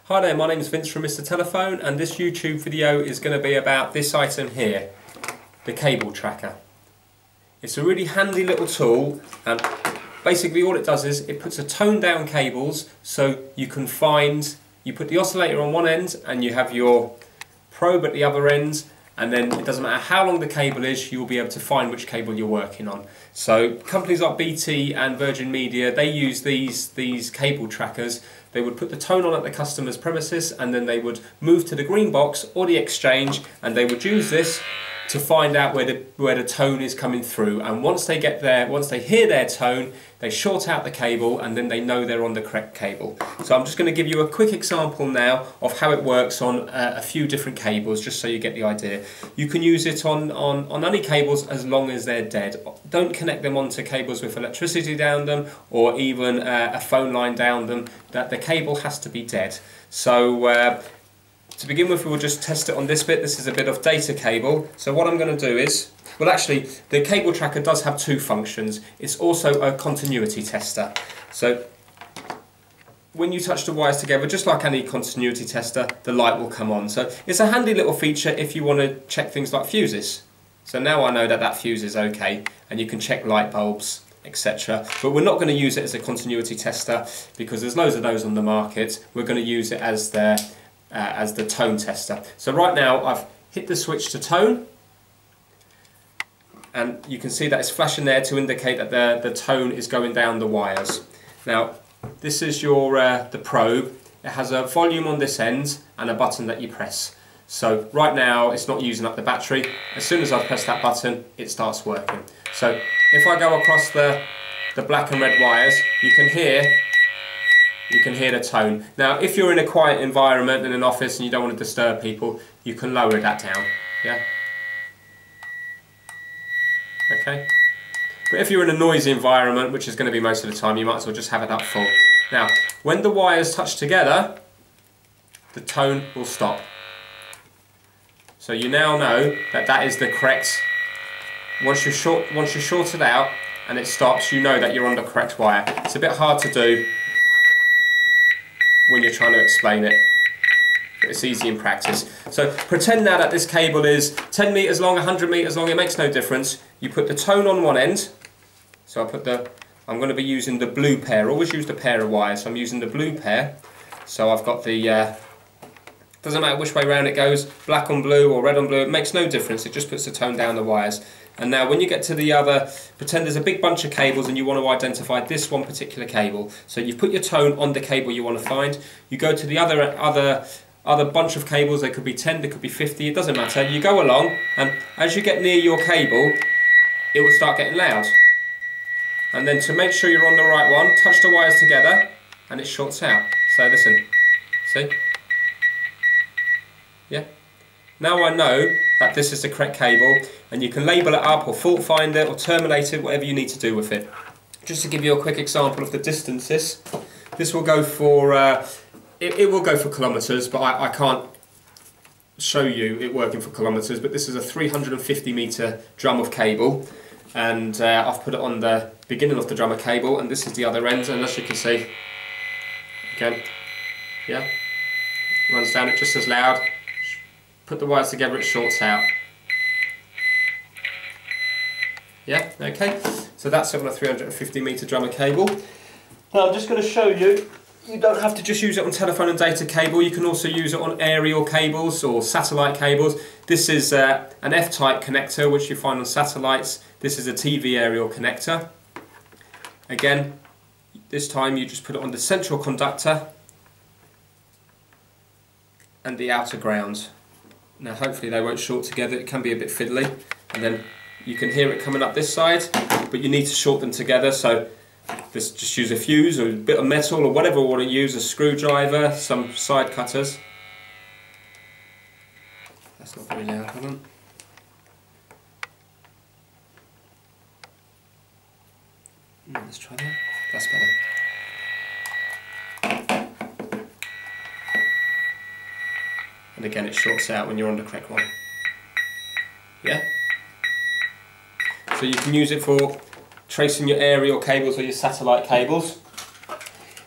Hi there, my name is Vince from Mr. Telephone, and this YouTube video is going to be about this item here, the cable tracker. It's a really handy little tool, and basically all it does is it puts a tone down cables so you can find, you put the oscillator on one end and you have your probe at the other end, and then it doesn't matter how long the cable is, you will be able to find which cable you're working on. So companies like BT and Virgin Media, they use these cable trackers. They would put the tone on at the customer's premises, and then they would move to the green box or the exchange, and they would use this to find out where the tone is coming through. And once they get there, once they hear their tone, they short out the cable, and then they know they're on the correct cable. So I'm just going to give you a quick example now of how it works on a few different cables, just so you get the idea. You can use it on any cables as long as they're dead. Don't connect them onto cables with electricity down them, or even a phone line down them. That the cable has to be dead. So to begin with, we'll just test it on this bit. This is a bit of data cable. So what I'm going to do is, well, actually, the cable tracker does have two functions. It's also a continuity tester. So when you touch the wires together, just like any continuity tester, the light will come on. So it's a handy little feature if you want to check things like fuses. So now I know that that fuse is okay, and you can check light bulbs, etc. But we're not going to use it as a continuity tester because there's loads of those on the market. We're going to use it as the tone tester. So right now I've hit the switch to tone, and you can see that it's flashing there to indicate that the tone is going down the wires. Now this is your the probe. It has a volume on this end and a button that you press. So right now it's not using up the battery. As soon as I press that button, it starts working. So if I go across the black and red wires, you can hear the tone. Now if you're in a quiet environment in an office and you don't want to disturb people, you can lower that down. Yeah? Okay? But if you're in a noisy environment, which is going to be most of the time, you might as well just have it up full. Now, when the wires touch together, the tone will stop. So you now know that that is the correct. Once you short it out and it stops, you know that you're on the correct wire. It's a bit hard to do when you're trying to explain it, but it's easy in practice. So pretend now that this cable is 10 meters long, 100 meters long, it makes no difference. You put the tone on one end. So I'm going to be using the blue pair. Always use the pair of wires. So I'm using the blue pair. So I've got the, doesn't matter which way round it goes, black on blue or red on blue, it makes no difference. It just puts the tone down the wires. And now when you get to the other, pretend there's a big bunch of cables and you want to identify this one particular cable. So you've put your tone on the cable you want to find. You go to the other bunch of cables. There could be 10, there could be 50, it doesn't matter. You go along, and as you get near your cable, it will start getting loud. And then to make sure you're on the right one, touch the wires together and it shorts out. So listen, see? Yeah? Now I know that this is the correct cable, and you can label it up or fault find it or terminate it, whatever you need to do with it. Just to give you a quick example of the distances, this will go for, it will go for kilometres, but I can't show you it working for kilometres, but this is a 350 metre drum of cable, and I've put it on the beginning of the drum of cable, and this is the other end, and as you can see, again, yeah, runs down it just as loud. Put the wires together, it shorts out. Yeah, okay. So that's on a 350 metre drum of cable. Now I'm just going to show you, you don't have to just use it on telephone and data cable, you can also use it on aerial cables or satellite cables. This is an F-type connector which you find on satellites. This is a TV aerial connector. Again, this time you just put it on the central conductor and the outer ground. Now hopefully they won't short together, it can be a bit fiddly, and then you can hear it coming up this side, but you need to short them together. So just use a fuse or a bit of metal or whatever you want to use, a screwdriver, some side cutters. That's not very loud, hold on. Let's try that, that's better. And again it shorts out when you're on the correct one. Yeah? So you can use it for tracing your aerial cables or your satellite cables.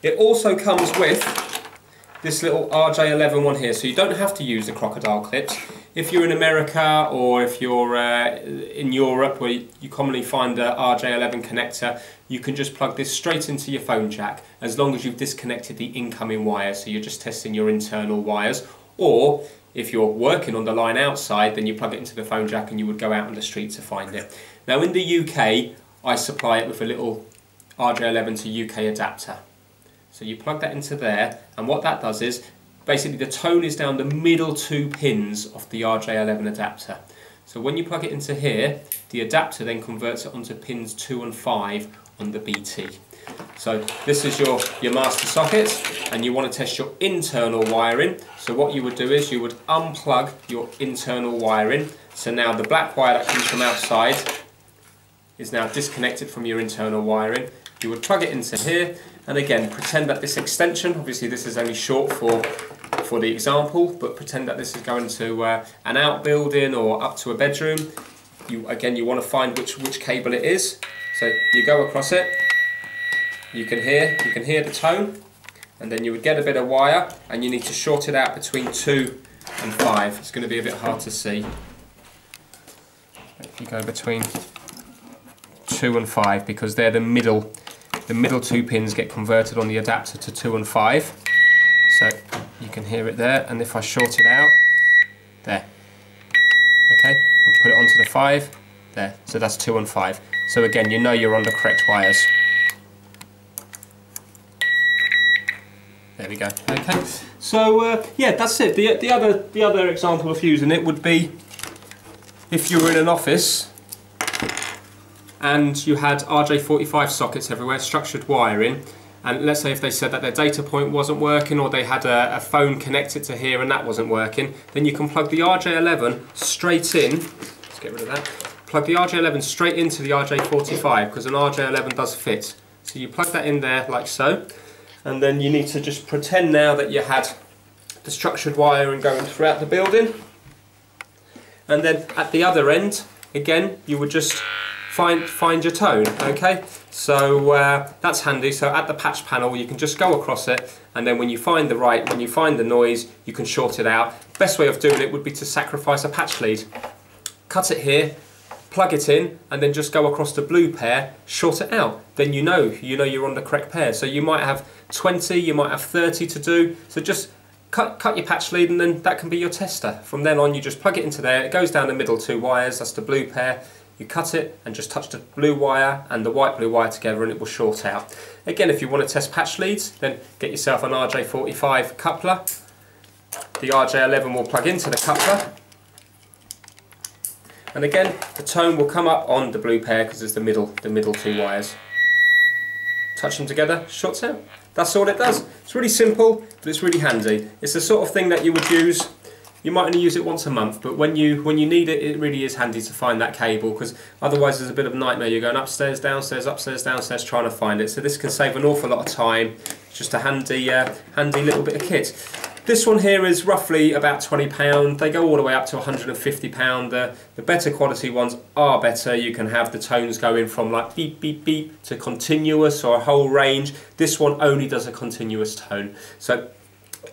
It also comes with this little RJ11 one here. So you don't have to use the crocodile clips. If you're in America or if you're in Europe where you commonly find the RJ11 connector, you can just plug this straight into your phone jack as long as you've disconnected the incoming wire. So you're just testing your internal wires. Or if you're working on the line outside, then you plug it into the phone jack and you would go out on the street to find it. Now in the UK, I supply it with a little RJ11 to UK adapter. So you plug that into there, and what that does is, basically the tone is down the middle 2 pins of the RJ11 adapter. So when you plug it into here, the adapter then converts it onto pins 2 and 5 on the BT. So this is your master socket, and you want to test your internal wiring. So what you would do is you would unplug your internal wiring. So now the black wire that comes from outside is now disconnected from your internal wiring. You would plug it into here, and again pretend that this extension, obviously this is only short for the example, but pretend that this is going to an outbuilding or up to a bedroom. You want to find which cable it is. So you go across it. You can hear the tone, and then you would get a bit of wire, and you need to short it out between 2 and 5. It's going to be a bit hard to see. If you go between 2 and 5, because they're the middle 2 pins get converted on the adapter to 2 and 5. So you can hear it there, and if I short it out, there. Okay, and put it onto the 5, there. So that's 2 and 5. So again, you know you're on the correct wires. There we go. Okay. So yeah, that's it. The other example of using it would be if you were in an office and you had RJ45 sockets everywhere, structured wiring, and let's say if they said that their data point wasn't working, or they had a phone connected to here and that wasn't working, then you can plug the RJ11 straight in. Let's get rid of that. Plug the RJ11 straight into the RJ45, because an RJ11 does fit. So you plug that in there like so, and then you need to just pretend now that you had the structured wiring going throughout the building. And then at the other end, again, you would just find your tone, okay? So that's handy. So at the patch panel, you can just go across it, and then when you find the noise, you can short it out. Best way of doing it would be to sacrifice a patch lead. Cut it here, plug it in, and then just go across the blue pair, short it out. Then you know you're on the correct pair. So you might have 20, you might have 30 to do. So just cut your patch lead, and then that can be your tester. From then on, you just plug it into there. It goes down the middle 2 wires. That's the blue pair. You cut it and just touch the blue wire and the white blue wire together, and it will short out. Again, if you want to test patch leads, then get yourself an RJ45 coupler. The RJ11 will plug into the coupler, and again the tone will come up on the blue pair because it's the middle 2 wires. Touch them together, shorts out. That's all it does. It's really simple, but it's really handy. It's the sort of thing that you would use. You might only use it once a month, but when you need it, it really is handy to find that cable, because otherwise there's a bit of a nightmare. You're going upstairs, downstairs, upstairs, downstairs trying to find it. So this can save an awful lot of time. It's just a handy little bit of kit. This one here is roughly about £20. They go all the way up to £150. The better quality ones are better. You can have the tones going from like beep, beep, beep to continuous, or a whole range. This one only does a continuous tone. So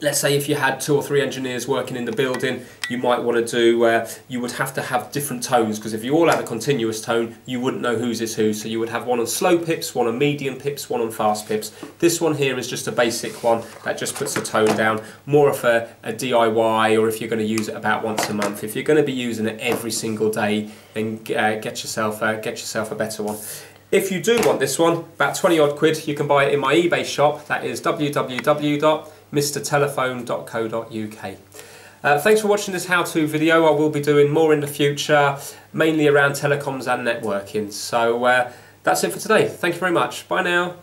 let's say if you had 2 or 3 engineers working in the building, you might want to do, you would have to have different tones, because if you all had a continuous tone, you wouldn't know whose is who. So you would have one on slow pips, one on medium pips, one on fast pips. This one here is just a basic one that just puts the tone down, more of a DIY, or if you're going to use it about once a month. If you're going to be using it every single day, then get yourself a better one. If you do want this one, about 20 odd quid, you can buy it in my eBay shop. That is www.mrtelephone.co.uk. Thanks for watching this how-to video. I will be doing more in the future, mainly around telecoms and networking. So that's it for today. Thank you very much. Bye now.